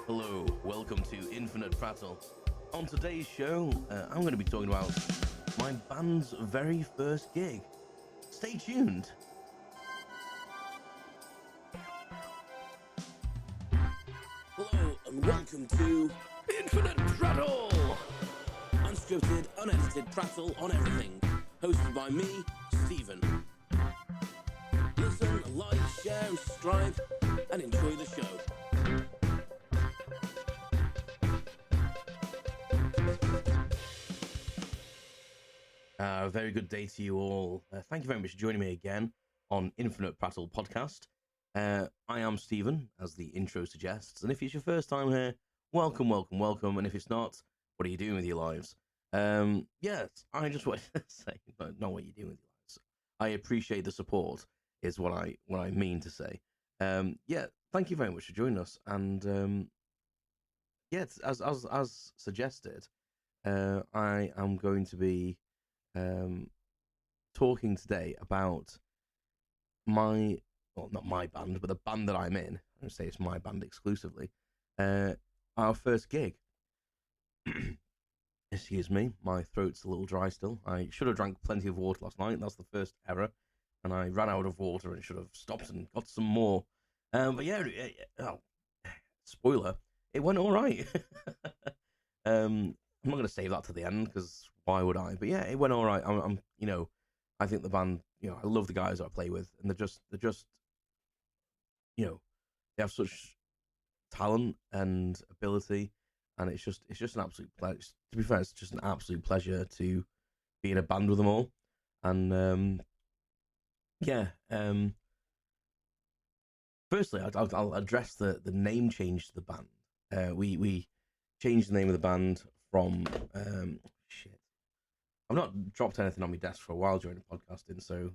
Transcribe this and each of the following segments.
Hello, welcome to Infinite Prattle. On today's show, I'm going to be talking about my band's very first gig. Stay tuned. Hello and welcome to Infinite Prattle! unscripted, unedited prattle on everything, hosted by me, Stephen. Listen, like, share, and subscribe, and enjoy the show. A very good day to you all. Thank you very much for joining me again on Infinite Prattle podcast. I am Stephen, as the intro suggests, and if it's your first time here, welcome, welcome, welcome. And if it's not, what are you doing with your lives? Yes, I just want to say, not what you're doing with your lives. I appreciate the support, is what I mean to say. Yeah, thank you very much for joining us. And yes, as suggested, I am going to be talking today about not my band, but the band that I'm in. I'm going to say it's my band exclusively. Our first gig. Excuse me, my throat's a little dry still. I should have drank plenty of water last night. That's the first error. And I ran out of water and should have stopped and got some more. But yeah, spoiler, it went all right. I'm not going to save that to the end because why would I? But yeah, it went all right. I'm I think the band, I love the guys that I play with, and they're just, they have such talent and ability, and it's just an absolute pleasure. To be fair, it's just an absolute pleasure to be in a band with them all, and firstly, I'll address the name change to the band. We changed the name of the band from shit. I've not dropped anything on my desk for a while during the podcasting, so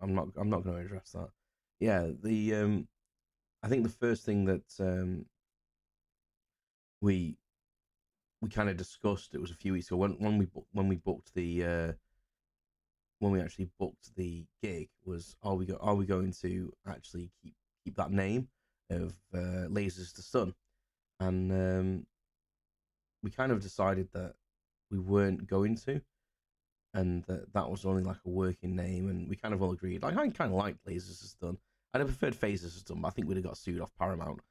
I'm not going to address that. Yeah, I think the first thing that we kind of discussed, it was a few weeks ago when we booked the when we actually booked the gig, was are we going to actually keep that name of Lasers to Sun, and we kind of decided that we weren't going to, and that was only like a working name, and we kind of all agreed. Like, I kind of liked Lasers to Stun. I'd have preferred Phasers to Stun, but I think we'd have got sued off Paramount.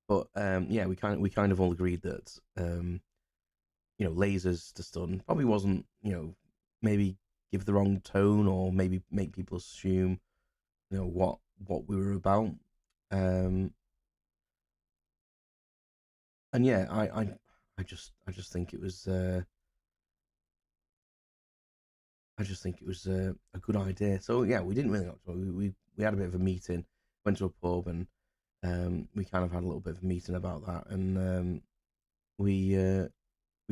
But yeah, we kind of all agreed that Lasers to Stun probably wasn't, maybe give the wrong tone, or maybe make people assume what we were about. And yeah, I just think it was a good idea. So yeah, we didn't really know. We had a bit of a meeting, went to a pub, and we kind of had a little bit of a meeting about that, and we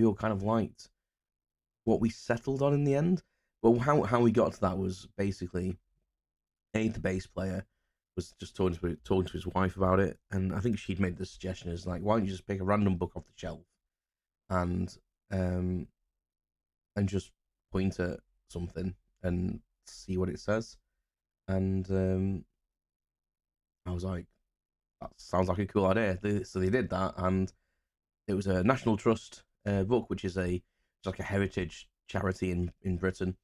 all kind of liked what we settled on in the end. Well, how we got to that was basically, the bass player was just talking to his wife about it, and I think she'd made the suggestion as like, why don't you just pick a random book off the shelf and just point at something and see what it says. And I was like, that sounds like a cool idea. So they did that, and it was a National Trust book, which is it's like a heritage charity in Britain,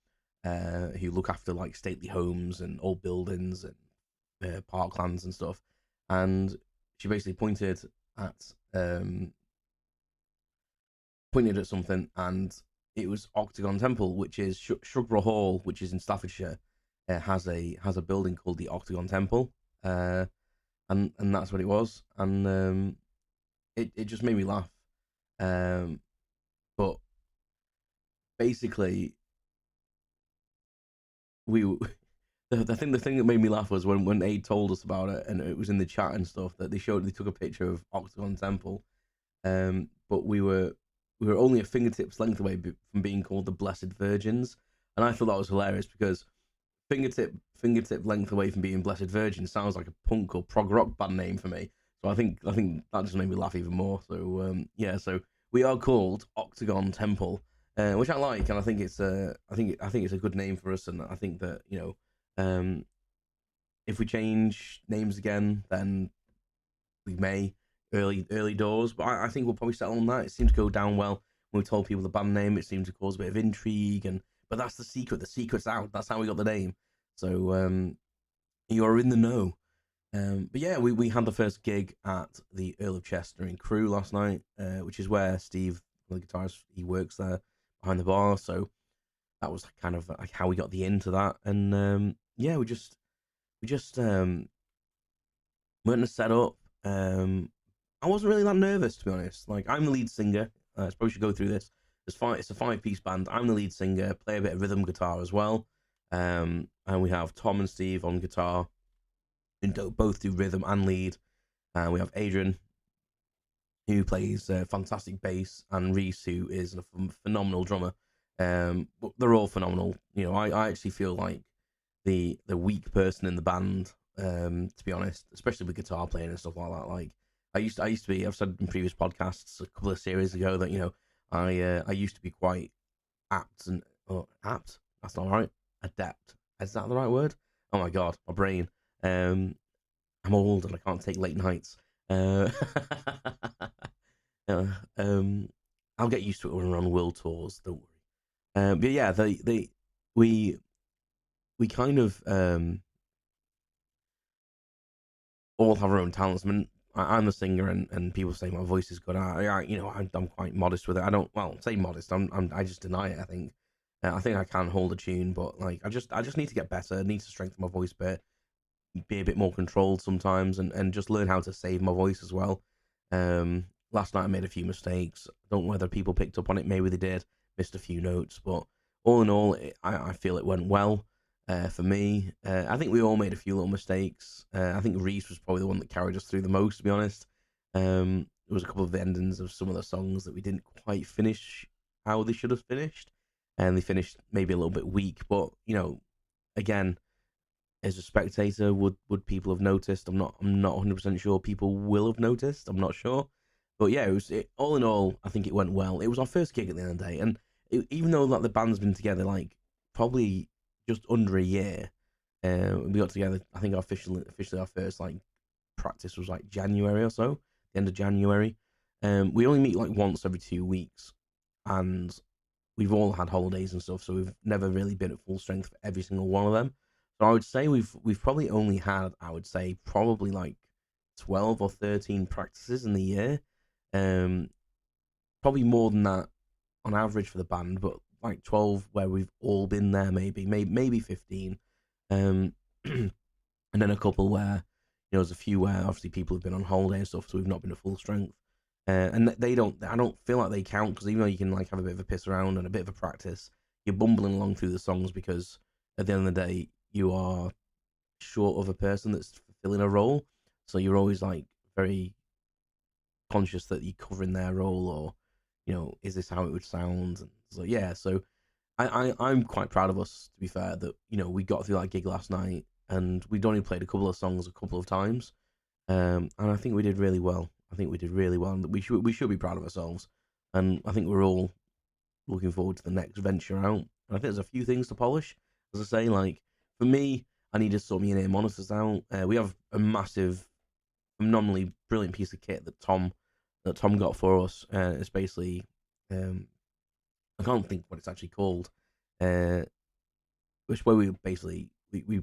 who look after like stately homes and old buildings and parklands and stuff. And she basically pointed at something, and it was Octagon Temple, which is Shugborough Hall, which is in Staffordshire. Has a building called the Octagon Temple, and that's what it was. And it just made me laugh. But basically, the thing that made me laugh was when Aid told us about it, and it was in the chat and stuff, that they took a picture of Octagon Temple, but we were only a fingertips length away from being called the Blessed Virgins, and I thought that was hilarious because fingertip length away from being Blessed Virgin sounds like a punk or prog rock band name for me. So I think that just made me laugh even more. So yeah, so we are called Octagon Temple, which I like, and I think it's a good name for us, and I think that if we change names again, then we may. early doors. But I think we'll probably settle on that. It seemed to go down well when we told people the band name. It seemed to cause a bit of intrigue, but that's the secret. The secret's out. That's how we got the name. So you are in the know. But yeah, we had the first gig at the Earl of Chester in Crewe last night, which is where Steve, the guitarist, he works there behind the bar. So that was kind of like how we got the into that. And yeah, we just went to set up. I wasn't really that nervous, to be honest. Like, I'm the lead singer. I suppose we should go through this. It's a 5-piece band. I'm the lead singer, play a bit of rhythm guitar as well. And we have Tom and Steve on guitar, who both do rhythm and lead. And we have Adrian, who plays fantastic bass, and Reese, who is a phenomenal drummer. They're all phenomenal. You know, I actually feel like the weak person in the band, to be honest, especially with guitar playing and stuff like that. Like, I used to be. I've said in previous podcasts a couple of series ago that, you know, I used to be quite apt. That's not right. Adept. Is that the right word? Oh my god, my brain. I'm old and I can't take late nights. Uh, I'll get used to it when we're on world tours. Don't worry. But yeah, we kind of all have our own talents. I mean, I'm a singer, and people say my voice is good. I'm quite modest with it. I don't, well, say modest. I just deny it. I think I can hold a tune, but like I just need to get better. I need to strengthen my voice a bit, be a bit more controlled sometimes, and just learn how to save my voice as well. Last night I made a few mistakes. I don't know whether people picked up on it. Maybe they did. Missed a few notes, but all in all, I feel it went well. For me, I think we all made a few little mistakes. I think Reese was probably the one that carried us through the most, to be honest. There was a couple of endings of some of the songs that we didn't quite finish how they should have finished, and they finished maybe a little bit weak. But you know, again, as a spectator, would people have noticed? I'm not 100% sure. People will have noticed. I'm not sure, but yeah, all in all, I think it went well. It was our first gig at the end of the day, and even though like the band's been together like probably just under a year, we got together. I think officially our first like practice was like January or so, the end of January. We only meet like once every 2 weeks, and we've all had holidays and stuff, so we've never really been at full strength for every single one of them. So I would say we've probably only had, I would say, probably like 12 or 13 practices in the year. Probably more than that on average for the band, but like 12 where we've all been there, maybe 15. And then a couple where, you know, there's a few where obviously people have been on holiday and stuff, so we've not been at full strength. And I don't feel like they count, because even though you can like have a bit of a piss around and a bit of a practice, you're bumbling along through the songs, because at the end of the day, you are short of a person that's fulfilling a role. So you're always like very conscious that you're covering their role, or, you know, is this how it would sound? And so yeah, so I'm quite proud of us, to be fair, that, you know, we got through that gig last night, and we'd only played a couple of songs a couple of times, and I think we did really well. And we should be proud of ourselves, and I think we're all looking forward to the next venture out. And I think there's a few things to polish. As I say, like for me, I need to sort my in-ear monitors out. We have a massive, phenomenally brilliant piece of kit that Tom got for us. It's basically, I can't think what it's actually called. Which where we basically we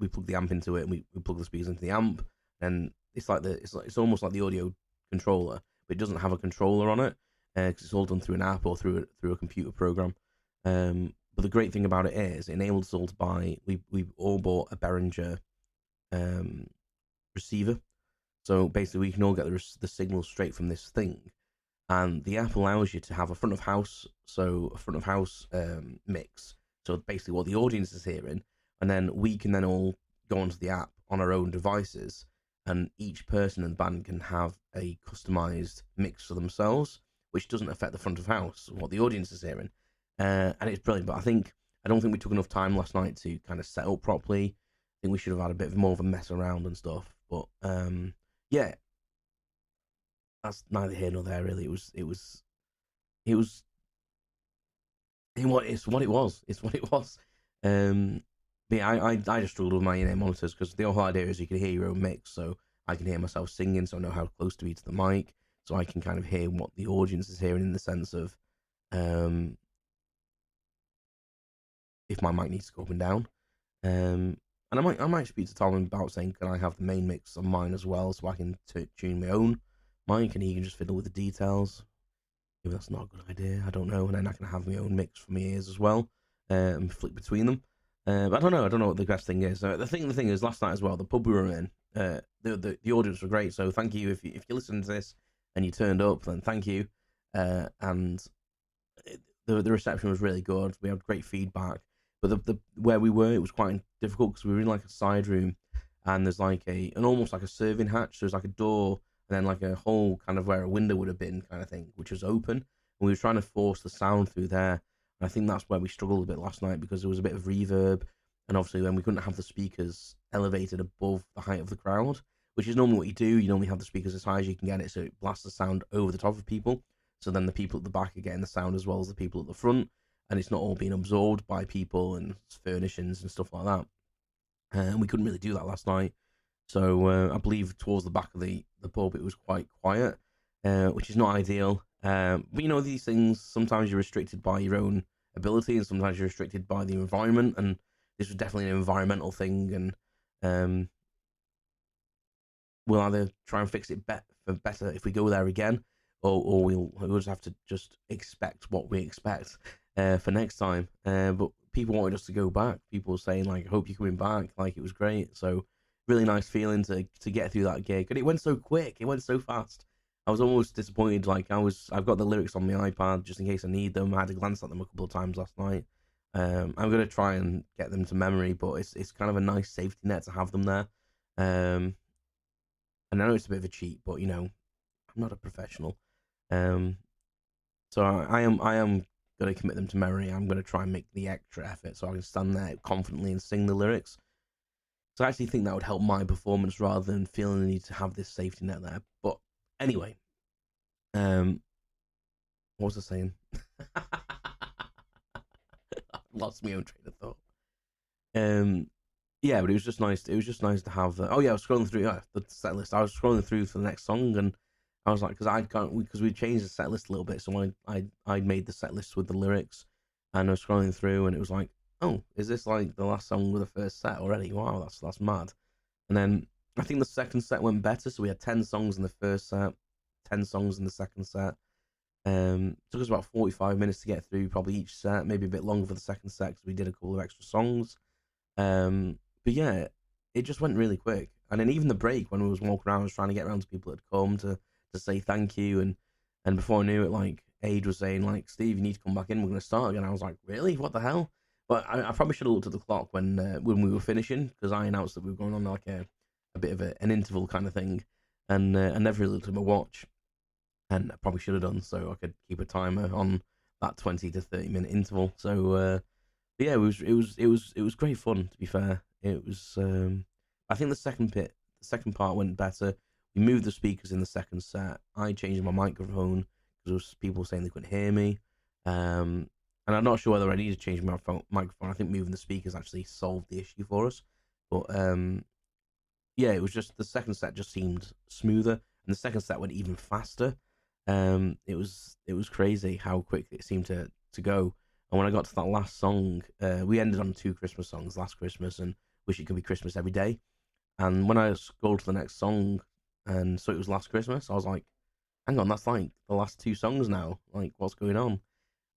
plug the amp into it, and we plug the speakers into the amp, and it's almost like the audio controller, but it doesn't have a controller on it, because it's all done through an app or through a computer program. But the great thing about it is it enables us all to buy. We all bought a Behringer receiver, so basically we can all get the signal straight from this thing, and the app allows you to have a front of house mix. So basically what the audience is hearing, and then we can then all go onto the app on our own devices, and each person in the band can have a customized mix for themselves, which doesn't affect the front of house, what the audience is hearing. And it's brilliant, but I don't think we took enough time last night to kind of set up properly. I think we should have had a bit more of a mess around and stuff, but yeah, that's neither here nor there really. It's what it was. But yeah, I just struggled with my in-ear monitors, because the whole idea is you can hear your own mix. So I can hear myself singing, so I know how close to be to the mic, so I can kind of hear what the audience is hearing in the sense of if my mic needs to go up and down. And I might speak to Tom about saying, can I have the main mix on mine as well, so I can tune my own mic, and he can just fiddle with the details. Maybe that's not a good idea. I don't know. And then I can have my own mix for my ears as well, and flick between them. But I don't know. I don't know what the best thing is. The thing is, last night as well, the pub we were in, the audience were great. So thank you if you listen to this and you turned up, then thank you. And the reception was really good. We had great feedback. But the where we were, it was quite difficult because we were in like a side room, and there's like an almost like a serving hatch. There's like a door, and then like a hole kind of where a window would have been, kind of thing, which was open. And we were trying to force the sound through there. And I think that's where we struggled a bit last night, because there was a bit of reverb, and obviously then we couldn't have the speakers elevated above the height of the crowd, which is normally what you do. You normally have the speakers as high as you can get it, so it blasts the sound over the top of people. So then the people at the back are getting the sound as well as the people at the front, and it's not all being absorbed by people and furnishings and stuff like that. And we couldn't really do that last night. So I believe towards the back of the pub it was quite quiet, which is not ideal. But these things, sometimes you're restricted by your own ability, and sometimes you're restricted by the environment. And this was definitely an environmental thing, and we'll either try and fix it better if we go there again, or we'll just have to just expect what we expect for next time. But people wanted us to go back. People were saying, like, I hope you're coming back. Like, it was great. So really nice feeling to get through that gig. And it went so quick. It went so fast. I was almost disappointed. Like, I've got the lyrics on my iPad just in case I need them. I had to glance at them a couple of times last night. I'm going to try and get them to memory, but it's kind of a nice safety net to have them there. And I know it's a bit of a cheat, but, I'm not a professional. So I am going to commit them to memory. I'm going to try and make the extra effort so I can stand there confidently and sing the lyrics. So I actually think that would help my performance rather than feeling the need to have this safety net there. But anyway, what was I saying? I lost my own train of thought. Yeah, but it was just nice. It was just nice to have. I was scrolling through the set list. I was scrolling through for the next song, and I was like, because we changed the set list a little bit, so I made the set list with the lyrics, and I was scrolling through, and it was like, oh, is this like the last song with the first set already? Wow, that's mad. And then I think the second set went better, so we had 10 songs in the first set, 10 songs in the second set. Took us about 45 minutes to get through probably each set, maybe a bit longer for the second set because we did a couple of extra songs. But yeah, it just went really quick. And then even the break, when we was walking around, I was trying to get around to people that had come to say thank you, and before I knew it, like, Ade was saying, like, Steve, you need to come back in, we're going to start again. I was like, really? What the hell? But I probably should have looked at the clock when we were finishing, because I announced that we were going on like a bit of an interval kind of thing, and I never really looked at my watch, and I probably should have done, so I could keep a timer on that 20 to 30 minute interval. So yeah, it was great fun, to be fair. It was I think the second part went better. We moved the speakers in the second set. I changed my microphone because there was people saying they couldn't hear me. And I'm not sure whether I need to change my microphone. I think moving the speakers actually solved the issue for us. But yeah, it was just the second set just seemed smoother, and the second set went even faster. It was crazy how quick it seemed to go. And when I got to that last song, we ended on 2 Christmas songs, Last Christmas and Wish It Could Be Christmas Every Day. And when I scrolled to the next song and so it was Last Christmas, I was like, hang on, that's like the last 2 songs now. Like, what's going on?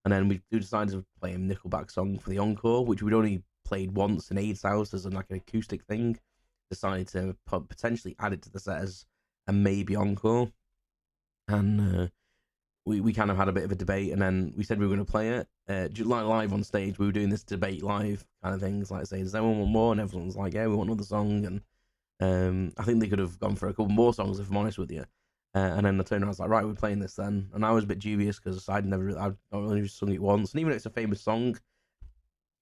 And then we decided to play a Nickelback song for the encore, which we'd only played once in Ade's house as like an acoustic thing. Decided to potentially add it to the set as a maybe encore. And we kind of had a bit of a debate, and then we said we were going to play it. Like live on stage, we were doing this debate live kind of things, like saying, does anyone want more? And everyone's like, yeah, we want another song. And I think they could have gone for a couple more songs, if I'm honest with you. And then I turned around, I was like, right, we're playing this then. And I was a bit dubious because I'd only sung it once. And even though it's a famous song,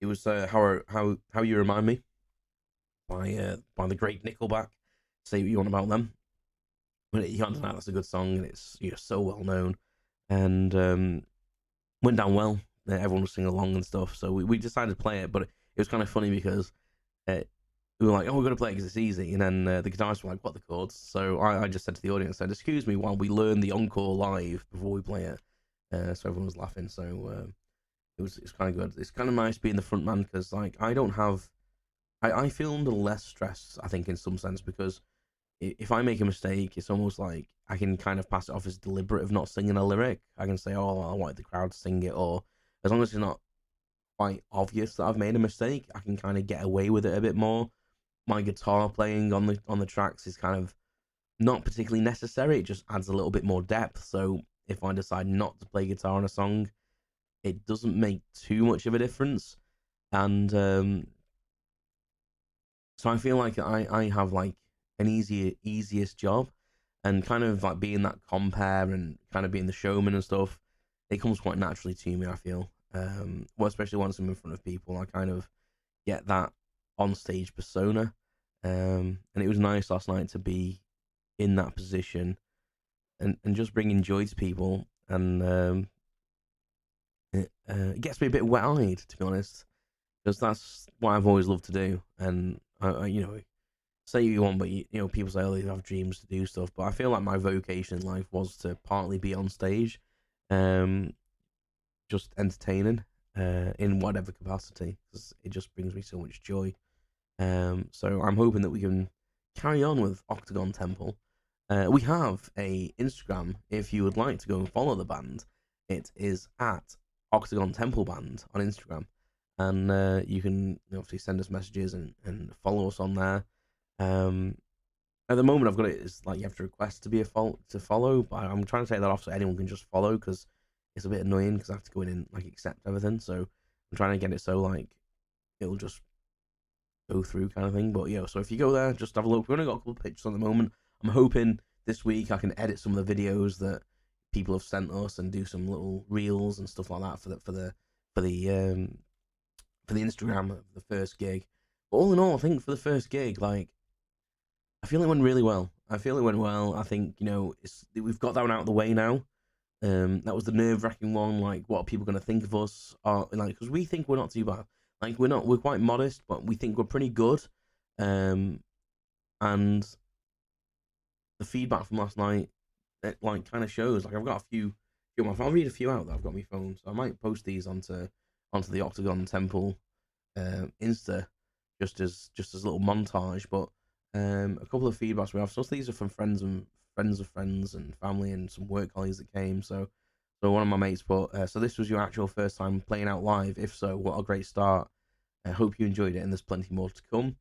it was How You Remind Me by the great Nickelback. Say what you want about them. But you can't deny that's a good song, and it's so well known. And went down well. Everyone was singing along and stuff. So we decided to play it, but it was kind of funny because it we were like, "Oh, we're gonna play it because it's easy," and then the guitarists were like, "What are the chords?" So I just said to the audience, "said Excuse me while we learn the encore live before we play it." So everyone was laughing. So it's kind of good. It's kind of nice being the front man because like I feel under less stress, I think, in some sense, because if I make a mistake, it's almost like I can kind of pass it off as deliberate of not singing a lyric. I can say, "Oh, I wanted the crowd to sing it," or as long as it's not quite obvious that I've made a mistake, I can kind of get away with it a bit more. My guitar playing on the tracks is kind of not particularly necessary. It just adds a little bit more depth. So if I decide not to play guitar on a song, it doesn't make too much of a difference. And so I feel like I have like an easiest job, and kind of like being that compare and kind of being the showman and stuff. It comes quite naturally to me. I feel, well, especially once I'm in front of people, I kind of get that on stage persona. And it was nice last night to be in that position and just bringing joy to people. And it gets me a bit wet eyed, to be honest, because that's what I've always loved to do. And say you want, but people say, "Oh, they have dreams to do stuff." But I feel like my vocation in life was to partly be on stage, um, just entertaining, in whatever capacity, because it just brings me so much joy. So I'm hoping that we can carry on with Octagon Temple. We have a Instagram if you would like to go and follow the band. It is at Octagon Temple Band on Instagram, and you can obviously send us messages and follow us on there. At the moment, I've got it as like you have to request to be to follow, but I'm trying to take that off so anyone can just follow because it's a bit annoying because I have to go in and like accept everything. So I'm trying to get it so like it'll just go through kind of thing. But yeah, so if you go there, just have a look. We've only got a couple of pictures at the moment. I'm hoping this week I can edit some of the videos that people have sent us and do some little reels and stuff like that for the Instagram of the first gig. But all in all, I think for the first gig, like I feel it went really well. I feel it went well. I think we've got that one out of the way now. That was the nerve-wracking one. Like, what are people going to think of us? Like, because we think we're not too bad. Like, we're quite modest, but we think we're pretty good. And the feedback from last night, it like kind of shows. Like, I've got a few. I'll read a few out that I've got on my phone, so I might post these onto the Octagon Temple Insta, just as a little montage. But a couple of feedbacks we have. So these are from friends of friends and family and some work colleagues that came. So one of my mates put, so this was your actual first time playing out live? If so, what a great start. I hope you enjoyed it and there's plenty more to come.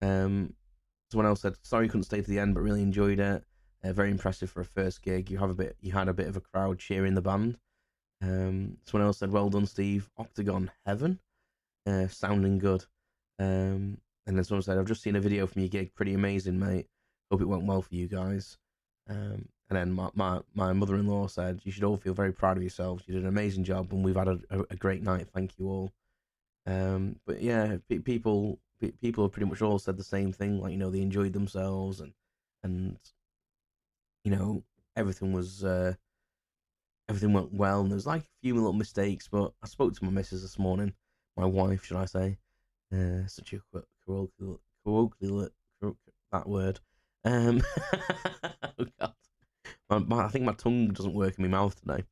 Someone else said, sorry couldn't stay to the end, but really enjoyed it. Very impressive for a first gig. You had a bit of a crowd cheering the band. Someone else said, well done, Steve. Octagon Heaven. Sounding good. And then someone said, I've just seen a video from your gig. Pretty amazing, mate. Hope it went well for you guys. And then my mother-in-law said, you should all feel very proud of yourselves. You did an amazing job, and we've had a great night. Thank you all. But yeah, people have pretty much all said the same thing. Like, they enjoyed themselves, and everything was everything went well. And there was like a few little mistakes, but I spoke to my missus this morning, my wife, should I say? Such a colloquial that word. Oh God. I think my tongue doesn't work in my mouth today.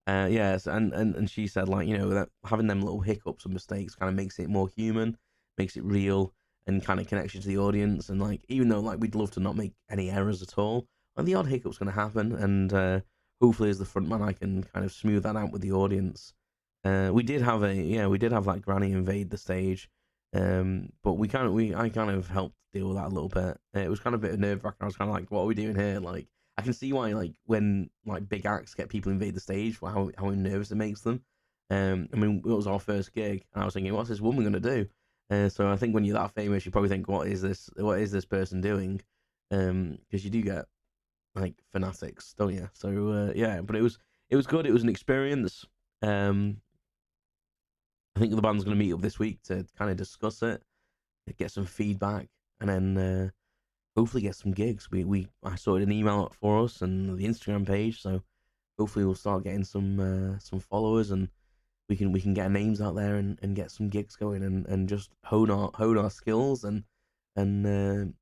Yes, and she said, like, that having them little hiccups and mistakes kind of makes it more human, makes it real, and kind of connects you to the audience. And like, even though like we'd love to not make any errors at all, and the odd hiccup's going to happen, and hopefully as the frontman I can kind of smooth that out with the audience. We did have like Granny invade the stage, but I kind of helped deal with that a little bit. It was kind of a bit of nerve wracking. I was kind of like, what are we doing here? Like, I can see why, like, when like big acts get people invade the stage, how nervous it makes them. I mean, it was our first gig, and I was thinking, what's this woman gonna do? So I think when you're that famous, you probably think, what is this person doing? Because you do get like fanatics, don't you? So yeah, but it was good. It was an experience. I think the band's going to meet up this week to kind of discuss it, get some feedback, and then hopefully get some gigs. I sorted an email out for us and the Instagram page, so hopefully we'll start getting some followers, and we can get our names out there and get some gigs going, and just hone our skills and and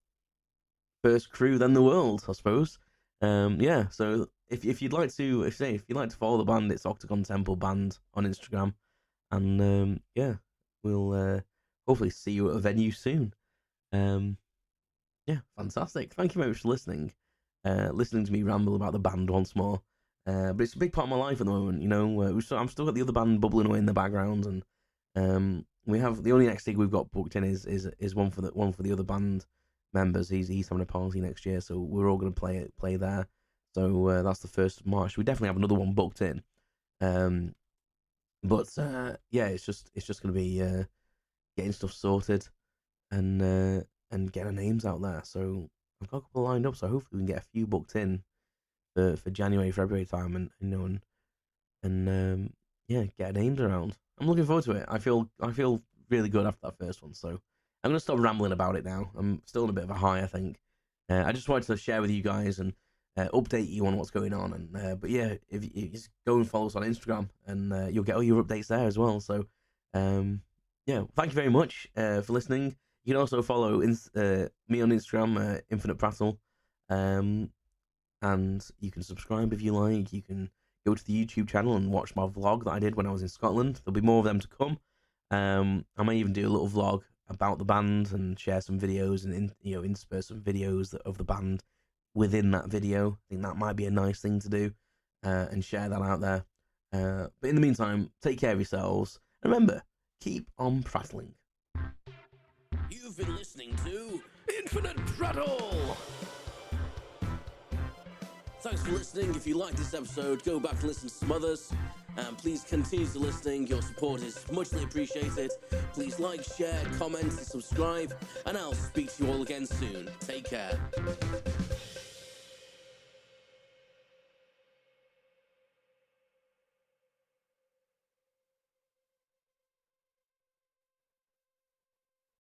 first Crewe, then the world, I suppose. Yeah. So if you'd like to, if you'd like to follow the band, it's Octagon Temple Band on Instagram, and yeah, we'll hopefully see you at a venue soon. Yeah, fantastic. Thank you very much for listening. Listening to me ramble about the band once more. But it's a big part of my life at the moment, you know. I'm still got the other band bubbling away in the background, and we have the only next gig we've got booked in is one for the other band members. He's having a party next year, so we're all going to play there. So that's the 1st of March. We definitely have another one booked in. But yeah, it's just going to be getting stuff sorted and getting our names out there. So I've got a couple lined up, so hopefully we can get a few booked in for January, February time, and yeah, get our names around. I'm looking forward to it. I feel really good after that first one, so I'm gonna stop rambling about it now. I'm still in a bit of a high, I think. I just wanted to share with you guys and update you on what's going on. And but yeah, if you just go and follow us on Instagram, and you'll get all your updates there as well. So yeah, thank you very much for listening. You can also follow me on Instagram, Infinite Prattle, and you can subscribe if you like. You can go to the YouTube channel and watch my vlog that I did when I was in Scotland. There'll be more of them to come. I may even do a little vlog about the band and share some videos and intersperse some videos of the band within that video. I think that might be a nice thing to do, and share that out there. But in the meantime, take care of yourselves, and remember, keep on prattling. You've been listening to Infinite Prattle! Thanks for listening. If you like this episode, go back and listen to some others. And please continue to listening. Your support is muchly appreciated. Please like, share, comment, and subscribe. And I'll speak to you all again soon. Take care.